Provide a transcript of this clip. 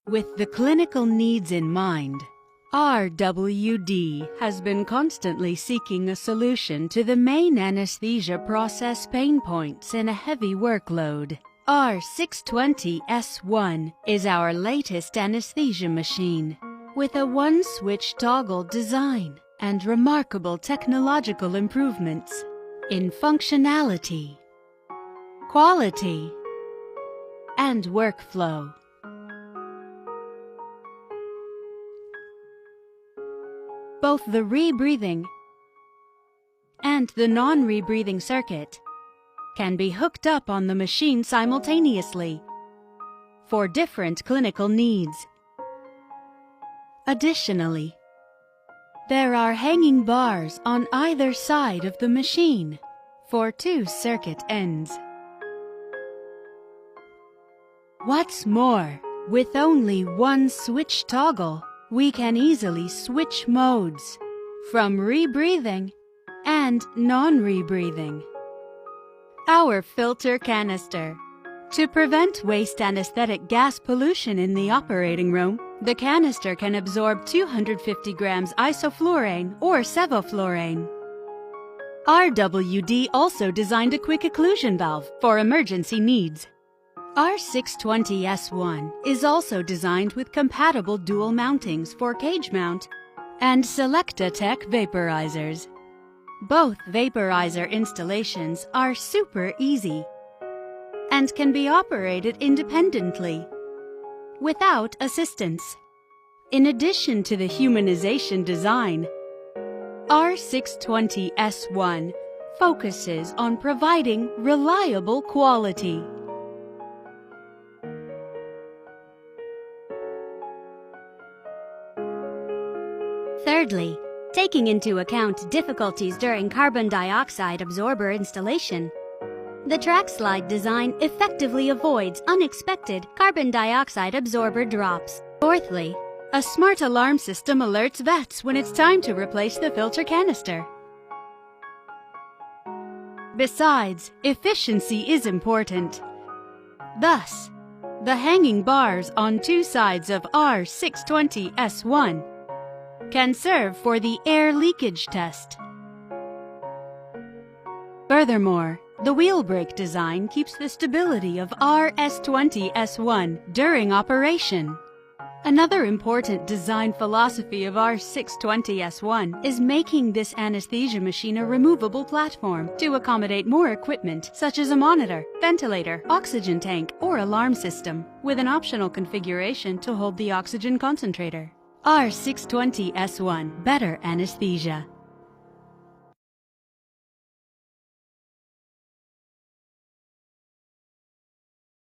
With the clinical needs in mind, RWD has been constantly seeking a solution to the main anesthesia process pain points in a heavy workload. R620S1 is our latest anesthesia machine, with a one-switch toggle design and remarkable technological improvements in functionality, quality, and workflow. Both the rebreathing and the non-rebreathing circuit can be hooked up on the machine simultaneously for different clinical needs. Additionally, there are hanging bars on either side of the machine for 2 circuit ends. What's more, with only one switch toggle, we can easily switch modes from rebreathing and non-rebreathing. Our filter canister. To prevent waste anesthetic gas pollution in the operating room, the canister can absorb 250 grams isoflurane or sevoflurane. RWD also designed a quick occlusion valve for emergency needs. R620S1 is also designed with compatible dual mountings for cage mount and Selecta-Tech vaporizers. Both vaporizer installations are super easy and can be operated independently without assistance. In addition to the humanization design, R620S1 focuses on providing reliable quality. Thirdly, taking into account difficulties during carbon dioxide absorber installation, the track slide design effectively avoids unexpected carbon dioxide absorber drops. Fourthly, a smart alarm system alerts vets when it's time to replace the filter canister. Besides, efficiency is important. Thus, the hanging bars on 2 sides of R620S1 can serve for the air leakage test. Furthermore, the wheel brake design keeps the stability of RS20S1 during operation. Another important design philosophy of R620S1 is making this anesthesia machine a removable platform to accommodate more equipment such as a monitor, ventilator, oxygen tank, or alarm system, with an optional configuration to hold the oxygen concentrator. R620S1 Better Anesthesia.